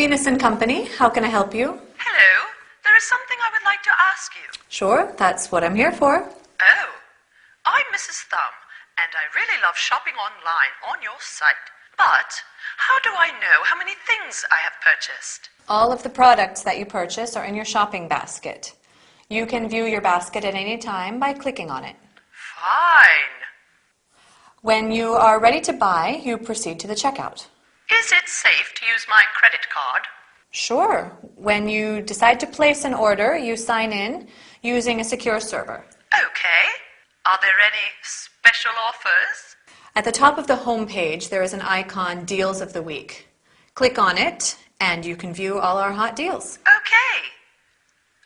Venus and Company, how can I help you? Hello, there is something I would like to ask you. Sure, that's what I'm here for. Oh, I'm Mrs. Thumb, and I really love shopping online on your site. But how do I know how many things I have purchased? All of the products that you purchase are in your shopping basket. You can view your basket at any time by clicking on it. Fine. When you are ready to buy, you proceed to the checkout. Is it safe to use my credit card? Sure. When you decide to place an order, you sign in using a secure server. Okay. Are there any special offers? At the top of the home page, there is an icon, Deals of the Week. Click on it, and you can view all our hot deals. Okay.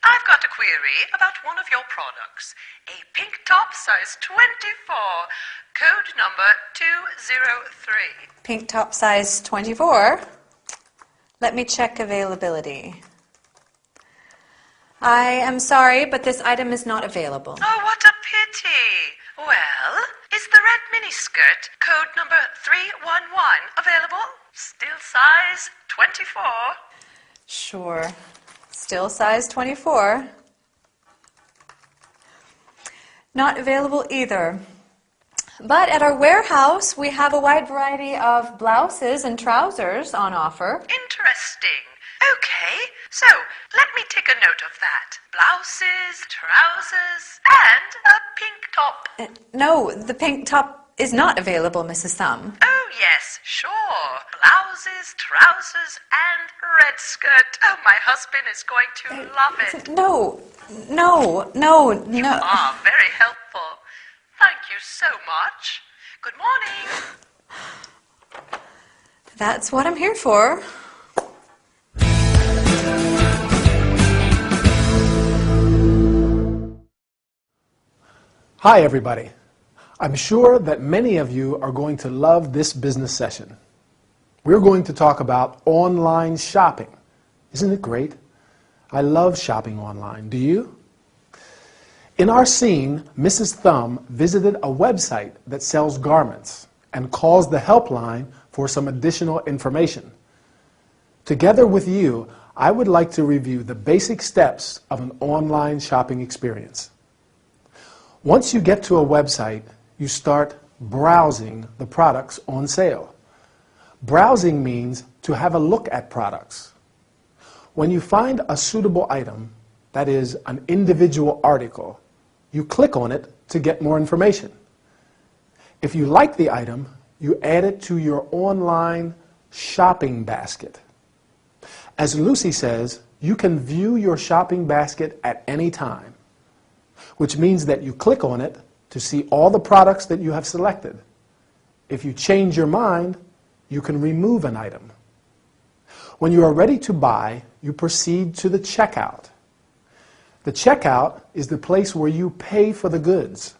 I've got a query about one of your products. A pink top, size 24, code number 203. Pink top size 24. Let me check availability. I am sorry, but this item is not available. Oh, what a pity. Well, is the red miniskirt, code number 311, available? Still size 24. Sure. Still size 24. Not available either. But at our warehouse, we have a wide variety of blouses and trousers on offer. Interesting. Okay, so let me take a note of that. Blouses, trousers, and a pink top. No, the pink top is not available, Mrs. Thumb. Oh, yes, sure. Blouses, trousers, and red skirt. Oh, my husband is going to love it. No. You are very helpful. Thank you so much. Good morning. That's what I'm here for. Hi, everybody. I'm sure that many of you are going to love this business session. We're going to talk about online shopping. Isn't it great? I love shopping online. Do you? In our scene, Mrs. Thumb visited a website that sells garments and calls the helpline for some additional information. Together with you, I would like to review the basic steps of an online shopping experience. Once you get to a website, you start browsing the products on sale. Browsing means to have a look at products. When you find a suitable item, that is, an individual article, you click on it to get more information. If you like the item, you add it to your online shopping basket. As Lucy says, you can view your shopping basket at any time, which means that you click on it to see all the products that you have selected. If you change your mind, you can remove an item. When you are ready to buy, you proceed to the checkout. The checkout is the place where you pay for the goods.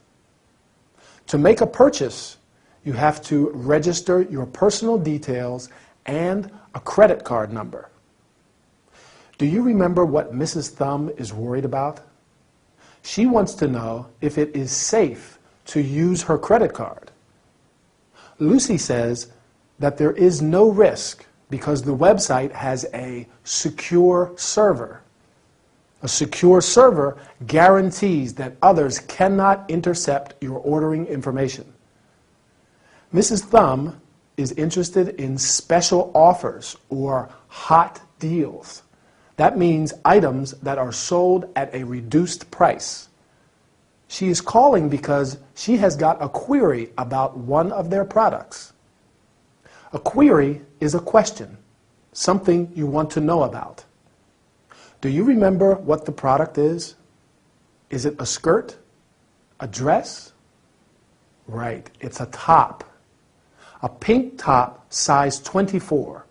To make a purchase, you have to register your personal details and a credit card number. Do you remember what Mrs. Thumb is worried about? She wants to know if it is safe to use her credit card. Lucy says that there is no risk because the website has a secure server. A secure server guarantees that others cannot intercept your ordering information. Mrs. Thumb is interested in special offers or hot deals. That means items that are sold at a reduced price. She is calling because she has got a query about one of their products. A query is a question, something you want to know about. Do you remember what the product is? Is it a skirt? A dress? Right, it's a top. A pink top, size 24.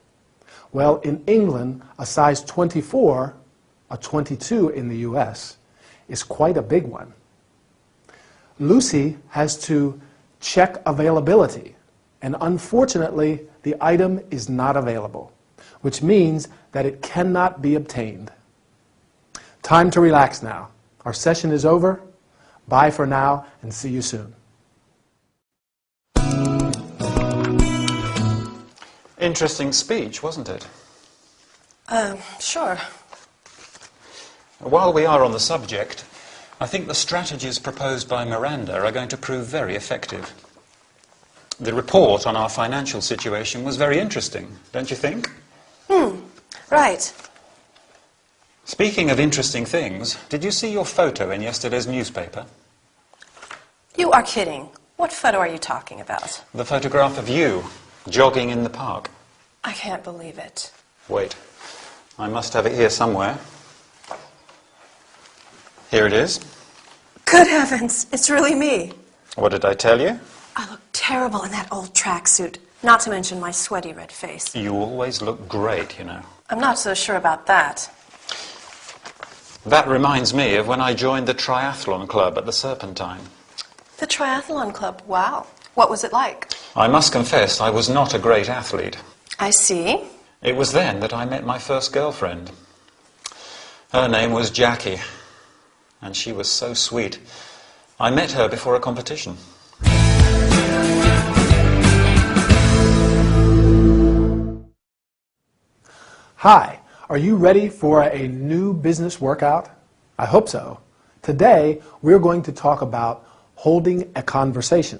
Well, in England, a size 24, a 22 in the US, is quite a big one. Lucy has to check availability, and unfortunately, the item is not available, which means that it cannot be obtained. Time to relax now. Our session is over. Bye for now, and see you soon. Interesting speech, wasn't it? Sure. While we are on the subject, I think the strategies proposed by Miranda are going to prove very effective. The report on our financial situation was very interesting, don't you think? Right. Speaking of interesting things, did you see your photo in yesterday's newspaper? You are kidding. What photo are you talking about? The photograph of you, jogging in the park. I can't believe it. Wait, I must have it here somewhere. Here it is. Good heavens, it's really me. What did I tell you? I look terrible in that old tracksuit, not to mention my sweaty red face. You always look great, you know. I'm not so sure about that. That reminds me of when I joined the triathlon club at the Serpentine. The triathlon club, wow. What was it like? I must confess I was not a great athlete. I see. It was then that I met my first girlfriend. Her name was Jackie, and she was so sweet. I met her before a competition. Hi, are you ready for a new business workout? I hope so. Today, we're going to talk about holding a conversation.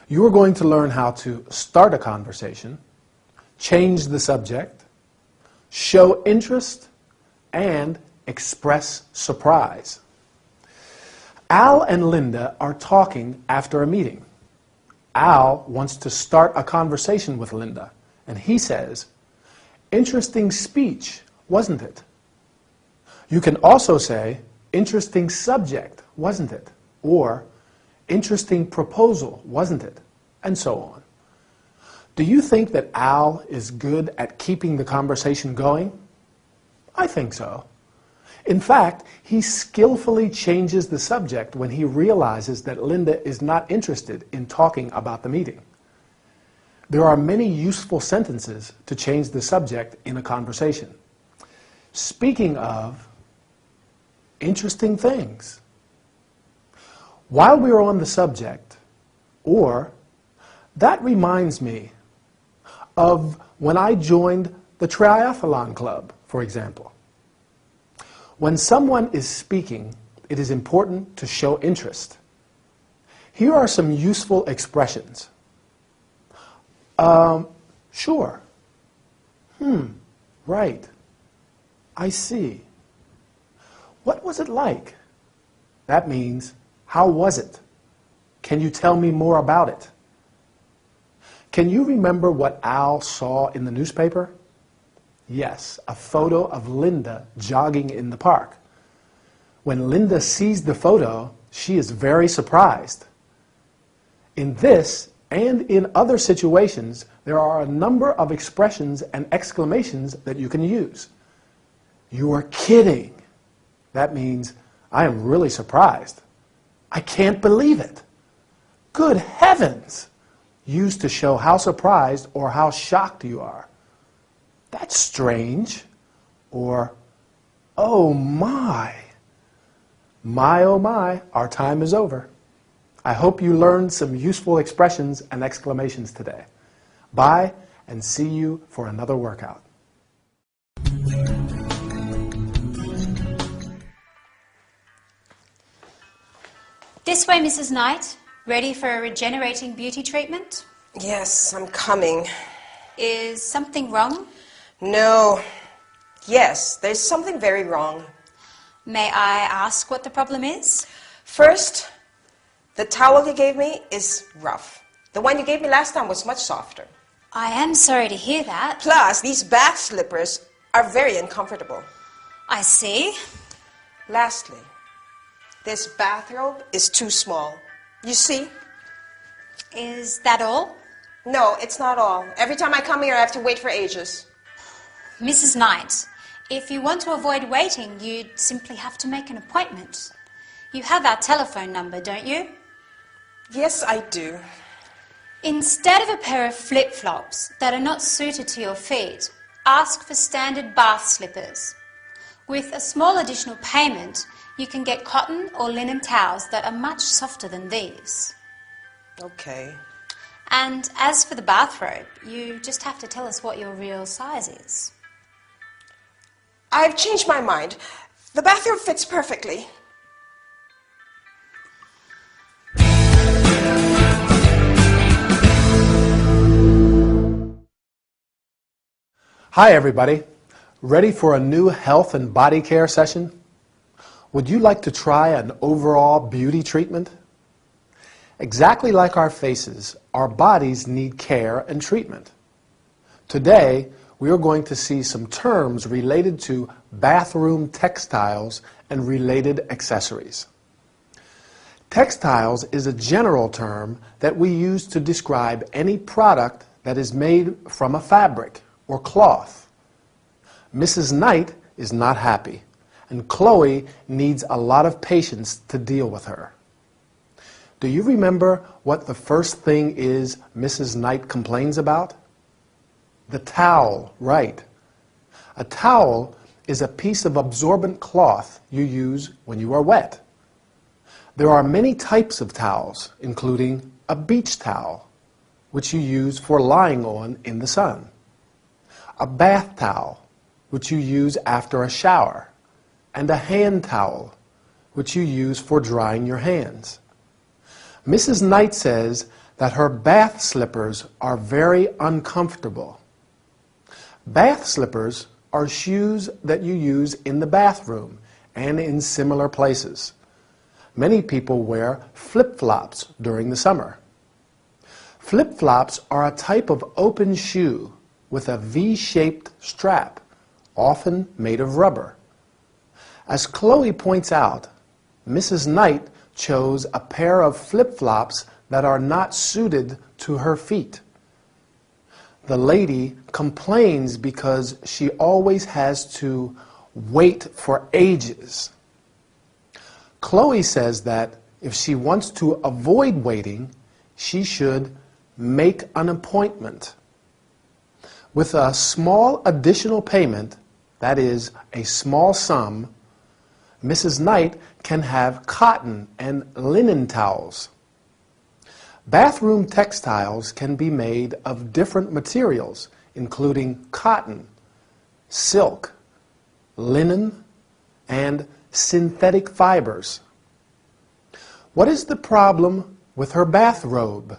You are going to learn how to start a conversation, change the subject, show interest, and express surprise. Al and Linda are talking after a meeting. Al wants to start a conversation with Linda, and he says, "Interesting speech, wasn't it?" You can also say, "Interesting subject, wasn't it?" Or, "Interesting proposal, wasn't it?" And so on. Do you think that Al is good at keeping the conversation going? I think so. In fact, he skillfully changes the subject when he realizes that Linda is not interested in talking about the meeting. There are many useful sentences to change the subject in a conversation. Speaking of interesting things, while we're on the subject, or that reminds me of when I joined the triathlon club, for example. When someone is speaking, it is important to show interest. Here are some useful expressions. Sure. Right. I see. What was it like? That means, how was it? Can you tell me more about it? Can you remember what Al saw in the newspaper? Yes, a photo of Linda jogging in the park. When Linda sees the photo, she is very surprised. In this and in other situations, there are a number of expressions and exclamations that you can use. You are kidding. That means, I am really surprised. I can't believe it. Good heavens! Used to show how surprised or how shocked you are. That's strange. Or, oh my. My, oh my, our time is over. I hope you learned some useful expressions and exclamations today. Bye, and see you for another workout. This way, Mrs. Knight. Ready for a regenerating beauty treatment? Yes, I'm coming. Is something wrong? No. Yes, there's something very wrong. May I ask what the problem is? First, the towel you gave me is rough. The one you gave me last time was much softer. I am sorry to hear that. Plus, these bath slippers are very uncomfortable. I see. Lastly, this bathrobe is too small. You see? Is that all? No, it's not all. Every time I come here, I have to wait for ages. Mrs. Knight, if you want to avoid waiting, you'd simply have to make an appointment. You have our telephone number, don't you? Yes, I do. Instead of a pair of flip-flops that are not suited to your feet, ask for standard bath slippers. With a small additional payment, you can get cotton or linen towels that are much softer than these. Okay. And as for the bathrobe, you just have to tell us what your real size is. I've changed my mind. The bathroom fits perfectly. Hi everybody. Ready for a new health and body care session? Would you like to try an overall beauty treatment? Exactly like our faces, our bodies need care and treatment. Today, we are going to see some terms related to bathroom textiles and related accessories. Textiles is a general term that we use to describe any product that is made from a fabric or cloth. Mrs. Knight is not happy, and Chloe needs a lot of patience to deal with her. Do you remember what the first thing is Mrs. Knight complains about? The towel, right. A towel is a piece of absorbent cloth you use when you are wet. There are many types of towels, including a beach towel, which you use for lying on in the sun, a bath towel, which you use after a shower, and a hand towel, which you use for drying your hands. Mrs. Knight says that her bath slippers are very uncomfortable. Bath slippers are shoes that you use in the bathroom and in similar places. Many people wear flip-flops during the summer. Flip-flops are a type of open shoe with a V-shaped strap, often made of rubber. As Chloe points out, Mrs. Knight chose a pair of flip-flops that are not suited to her feet. The lady complains because she always has to wait for ages. Chloe says that if she wants to avoid waiting, she should make an appointment. With a small additional payment, that is, a small sum, Mrs. Knight can have cotton and linen towels. Bathroom textiles can be made of different materials, including cotton, silk, linen, and synthetic fibers. What is the problem with her bathrobe?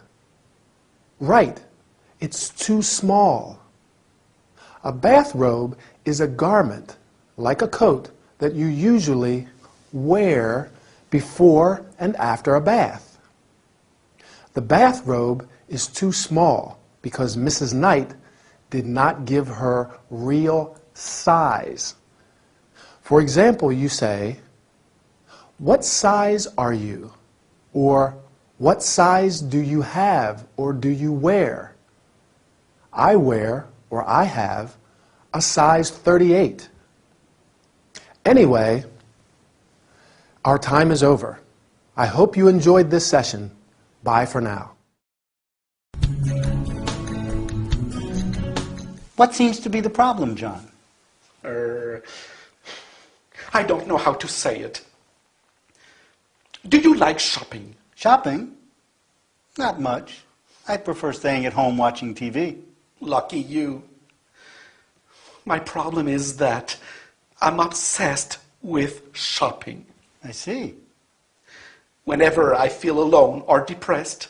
Right, it's too small. A bathrobe is a garment, like a coat, that you usually wear before and after a bath. The bathrobe is too small because Mrs. Knight did not give her real size. For example, you say, "What size are you?" Or, "What size do you have or do you wear?" I wear, or I have, a size 38. Anyway, our time is over. I hope you enjoyed this session. Bye for now. What seems to be the problem, John? I don't know how to say it. Do you like shopping? Shopping? Not much. I prefer staying at home watching TV. Lucky you. My problem is that I'm obsessed with shopping. I see. Whenever I feel alone or depressed,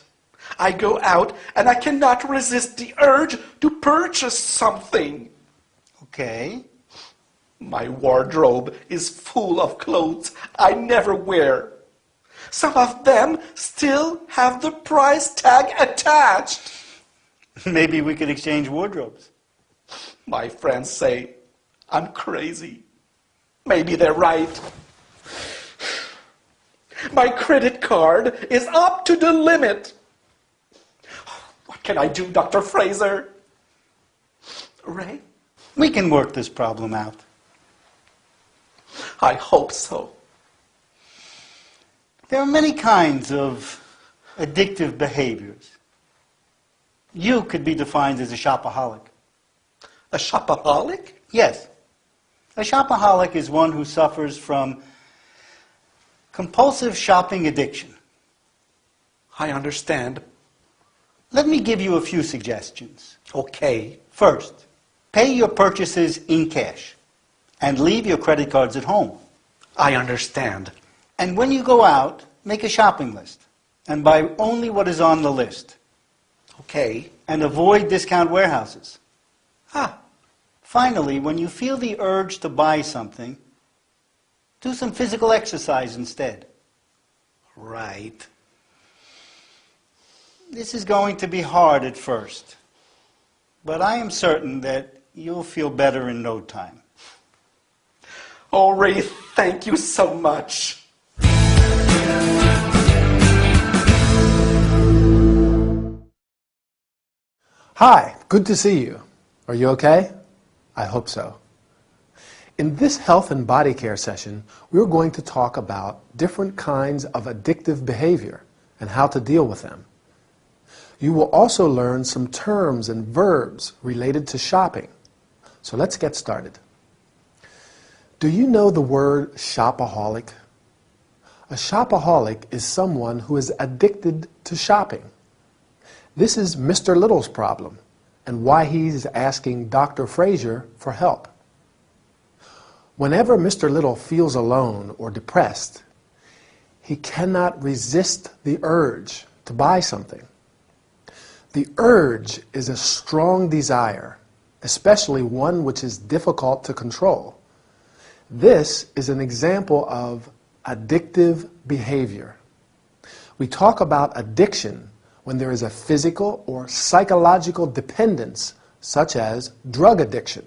I go out and I cannot resist the urge to purchase something. Okay. My wardrobe is full of clothes I never wear. Some of them still have the price tag attached. Maybe we could exchange wardrobes. My friends say I'm crazy. Maybe they're right. My credit card is up to the limit. What can I do, Dr. Fraser? Ray? We can work this problem out. I hope so. There are many kinds of addictive behaviors. You could be defined as a shopaholic. A shopaholic? Yes. A shopaholic is one who suffers from compulsive shopping addiction. I understand. Let me give you a few suggestions. Okay. First, pay your purchases in cash. and leave your credit cards at home. I understand. And when you go out, make a shopping list and buy only what is on the list. Okay. And avoid discount warehouses. Ah, Finally, when you feel the urge to buy something, do some physical exercise instead. right. This is going to be hard at first, but I am certain that you'll feel better in no time. Oh, Ray, thank you so much. Hi, good to see you. Are you okay? I hope so. In this health and body care session, we're going to talk about different kinds of addictive behavior and how to deal with them. You will also learn some terms and verbs related to shopping. So let's get started. Do you know the word shopaholic? A shopaholic is someone who is addicted to shopping. This is Mr. Little's problem and why he's asking Dr. Fraser for help. Whenever Mr. Little feels alone or depressed, he cannot resist the urge to buy something. The urge is a strong desire, especially one which is difficult to control. This is an example of addictive behavior. We talk about addiction when there is a physical or psychological dependence, such as drug addiction.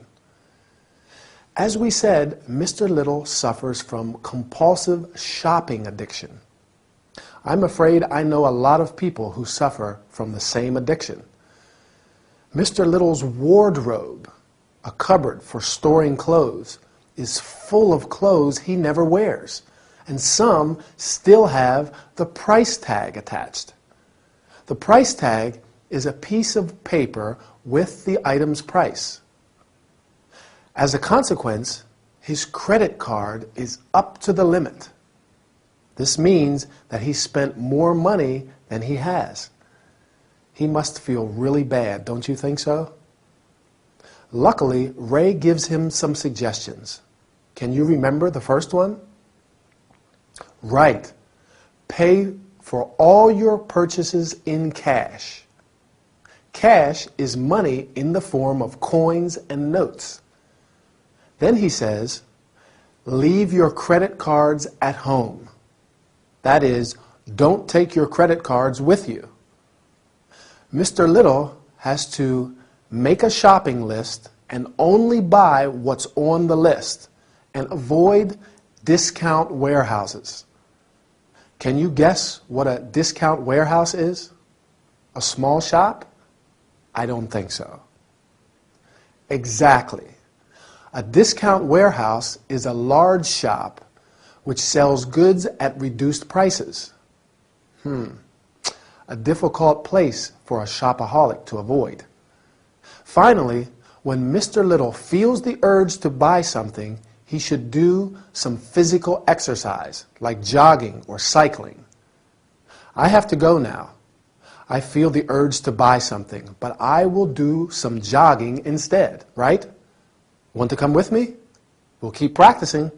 As we said, Mr. Little suffers from compulsive shopping addiction. I'm afraid I know a lot of people who suffer from the same addiction. Mr. Little's wardrobe, a cupboard for storing clothes, is full of clothes he never wears, and some still have the price tag attached. The price tag is a piece of paper with the item's price. As a consequence, his credit card is up to the limit. This means that he spent more money than he has. He must feel really bad, don't you think so? Luckily, Ray gives him some suggestions. Can you remember the first one? Right. Pay for all your purchases in cash. Cash is money in the form of coins and notes. Then he says, leave your credit cards at home. That is, don't take your credit cards with you. Mr. Little has to make a shopping list and only buy what's on the list and avoid discount warehouses. Can you guess what a discount warehouse is? A small shop? I don't think so. Exactly. A discount warehouse is a large shop which sells goods at reduced prices. A difficult place for a shopaholic to avoid. Finally, when Mr. Little feels the urge to buy something, he should do some physical exercise, like jogging or cycling. I have to go now. I feel the urge to buy something, but I will do some jogging instead, right? Want to come with me? We'll keep practicing.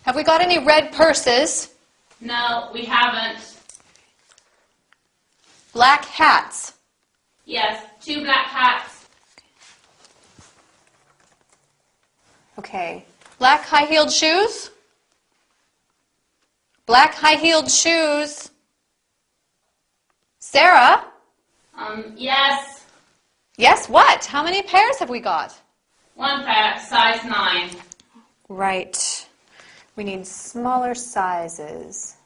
Have we got any red purses? No, we haven't. Black hats? Yes, 2 black hats. Okay. Black high-heeled shoes? Black high-heeled shoes. Sarah? Yes. Yes, what? How many pairs have we got? 1 pair, size 9. Right. We need smaller sizes.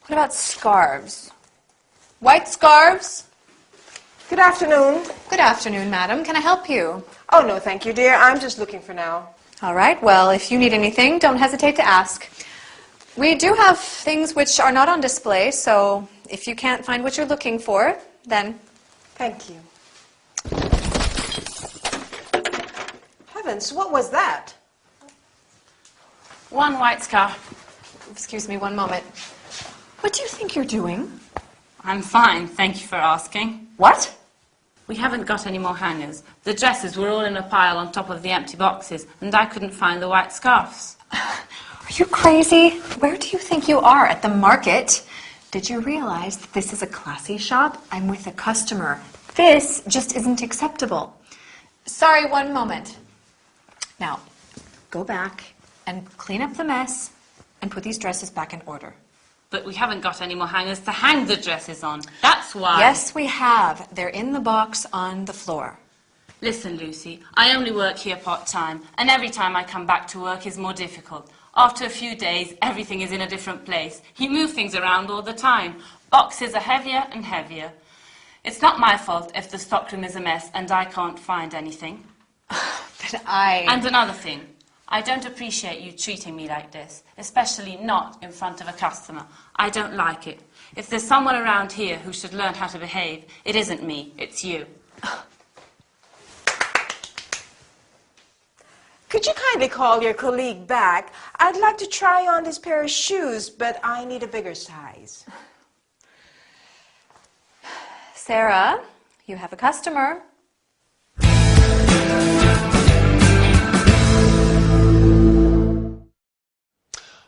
What about scarves? White scarves? Good afternoon. Good afternoon, madam. Can I help you? Oh, no, thank you, dear. I'm just looking for now. All right. Well, if you need anything, don't hesitate to ask. We do have things which are not on display, so if you can't find what you're looking for, then... Thank you. Heavens, what was that? 1 white scarf. Excuse me one moment. What do you think you're doing? I'm fine, thank you for asking. What? We haven't got any more hangers. The dresses were all in a pile on top of the empty boxes, and I couldn't find the white scarves. Are you crazy? Where do you think you are? At the market? Did you realize that this is a classy shop? I'm with a customer. This just isn't acceptable. Sorry, one moment. Now, go back and clean up the mess and put these dresses back in order. But we haven't got any more hangers to hang the dresses on. That's why. Yes, we have. They're in the box on the floor. Listen, Lucy, I only work here part-time, and every time I come back to work is more difficult. After a few days, everything is in a different place. You move things around all the time. Boxes are heavier and heavier. It's not my fault if the stockroom is a mess and I can't find anything. And another thing, I don't appreciate you treating me like this, especially not in front of a customer. I don't like it. If there's someone around here who should learn how to behave, it isn't me, it's you. Could you kindly call your colleague back? I'd like to try on this pair of shoes, but I need a bigger size. Sarah, you have a customer.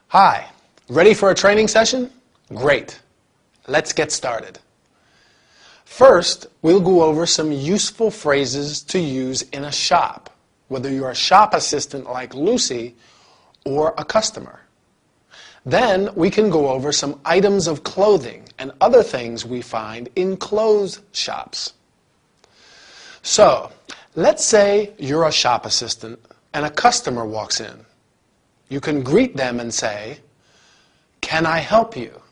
Hi, ready for a training session? Great. Let's get started. First, we'll go over some useful phrases to use in a shop, whether you're a shop assistant like Lucy or a customer. Then we can go over some items of clothing and other things we find in clothes shops. So, let's say you're a shop assistant and a customer walks in. You can greet them and say, "Can I help you?"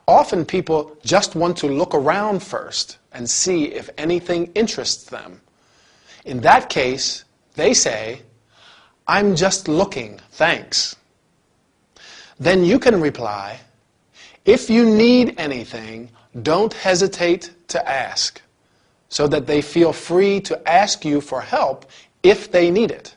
Often people just want to look around first and see if anything interests them. In that case, they say, "I'm just looking, thanks." Then you can reply, "If you need anything, don't hesitate to ask," so that they feel free to ask you for help if they need it.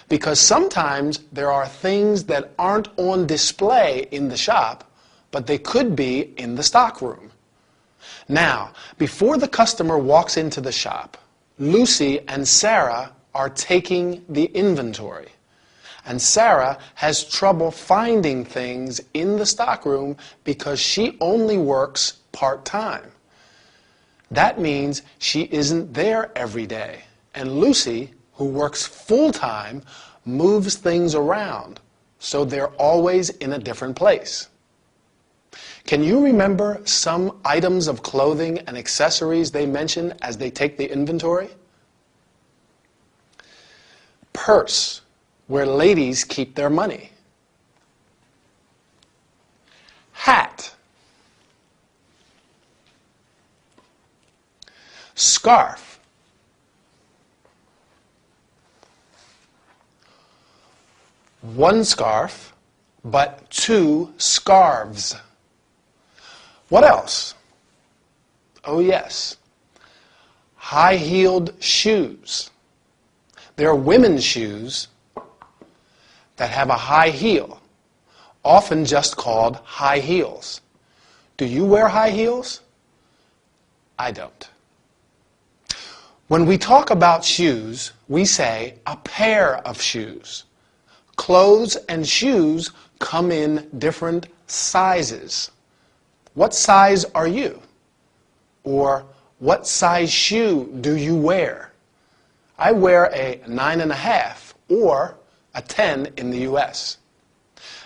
Because sometimes there are things that aren't on display in the shop, but they could be in the stockroom. Now, before the customer walks into the shop, Lucy and Sarah are taking the inventory. And Sarah has trouble finding things in the stockroom because she only works part-time. That means she isn't there every day. And Lucy, who works full-time, moves things around, so they're always in a different place. Can you remember some items of clothing and accessories they mention as they take the inventory? Purse, where ladies keep their money. Hat. Scarf. One scarf, but two scarves. What else? Oh yes, high-heeled shoes. There are women's shoes that have a high heel, often just called high heels. Do you wear high heels? I don't. When we talk about shoes, we say a pair of shoes. Clothes and shoes come in different sizes. What size are you? Or what size shoe do you wear? I wear a 9.5 or a 10 in the US.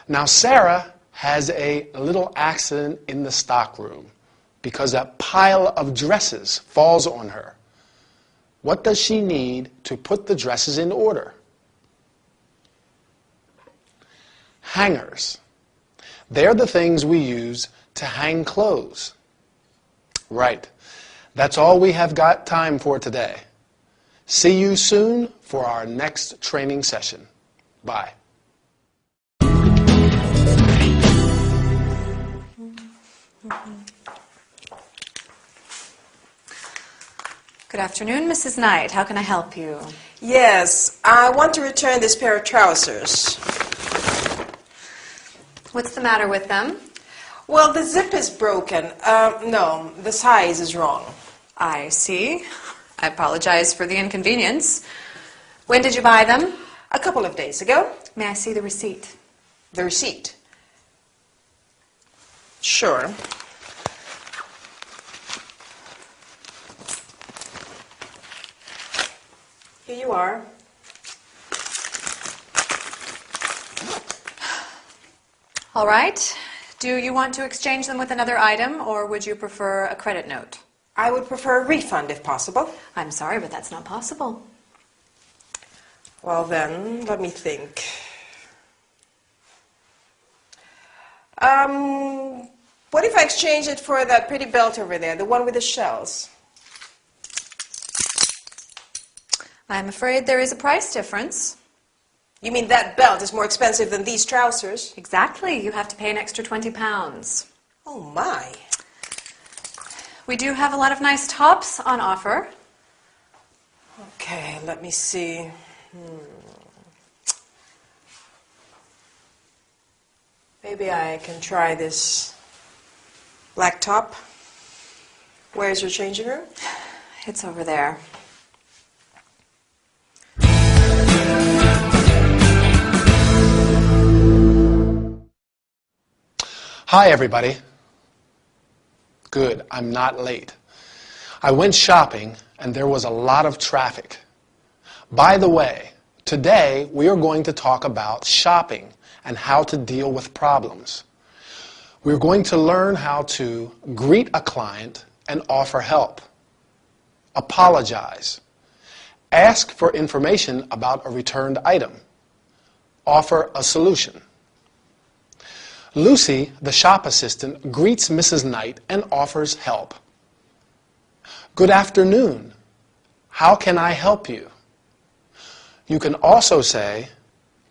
Now Sarah has a little accident in the stockroom because a pile of dresses falls on her. What does she need to put the dresses in order? Hangers. They're the things we use to hang clothes. Right. That's all we have got time for today. See you soon for our next training session. Bye. Good afternoon, Mrs. Knight. How can I help you? Yes, I want to return this pair of trousers. What's the matter with them? Well, the zip is broken. No, the size is wrong. I see. I apologize for the inconvenience. When did you buy them? A couple of days ago. May I see the receipt? The receipt. Sure. Here you are. All right. Do you want to exchange them with another item, or would you prefer a credit note? I would prefer a refund if possible. I'm sorry, but that's not possible. Well then, let me think. What if I exchange it for that pretty belt over there, the one with the shells? I'm afraid there is a price difference. You mean that belt is more expensive than these trousers? Exactly. You have to pay an extra 20 pounds. Oh my. We do have a lot of nice tops on offer. Okay, let me see. Maybe I can try this black top. Where's your changing room? It's over there. Hi, everybody. Good, I'm not late. I went shopping and there was a lot of traffic. By the way, today we are going to talk about shopping and how to deal with problems. We're going to learn how to greet a client and offer help, apologize, ask for information about a returned item, offer a solution. Lucy, the shop assistant, greets Mrs. Knight and offers help. Good afternoon. How can I help you? You can also say,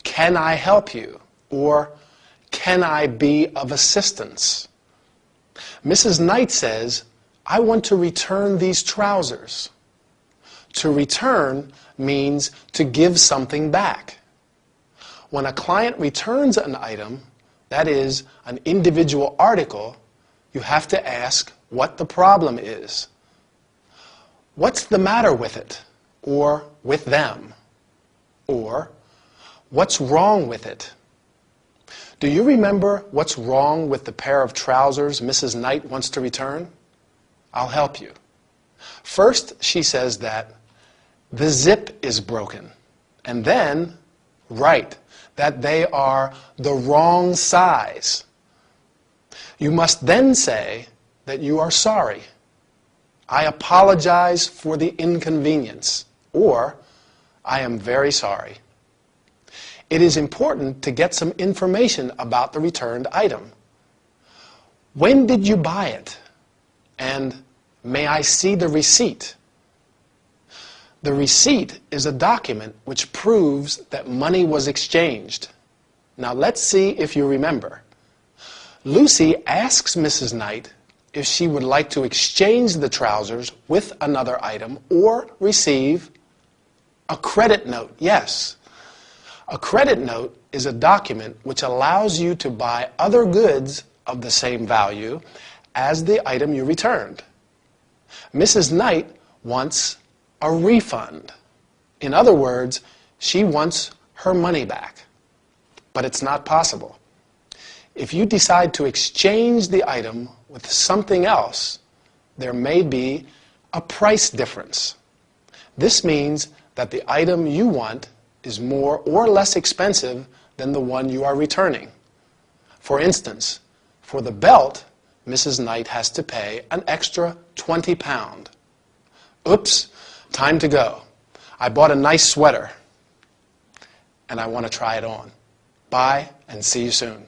can I help you? Or, can I be of assistance? Mrs. Knight says, I want to return these trousers. To return means to give something back. When a client returns an item, that is, an individual article, you have to ask what the problem is. What's the matter with it? Or with them? Or, what's wrong with it? Do you remember what's wrong with the pair of trousers Mrs. Knight wants to return? I'll help you. First, she says that the zip is broken. And then, right, that they are the wrong size. You must then say that you are sorry. I apologize for the inconvenience. Or, I am very sorry. It is important to get some information about the returned item. When did you buy it? And may I see the receipt? The receipt is a document which proves that money was exchanged. Now let's see if you remember. Lucy asks Mrs. Knight if she would like to exchange the trousers with another item or receive a credit note. Yes. A credit note is a document which allows you to buy other goods of the same value as the item you returned. Mrs. Knight wants a refund. In other words, she wants her money back. But it's not possible. If you decide to exchange the item with something else, there may be a price difference. This means that the item you want is more or less expensive than the one you are returning. For instance, for the belt, Mrs. Knight has to pay an extra 20 pounds. Oops, time to go. I bought a nice sweater and I want to try it on. Bye and see you soon.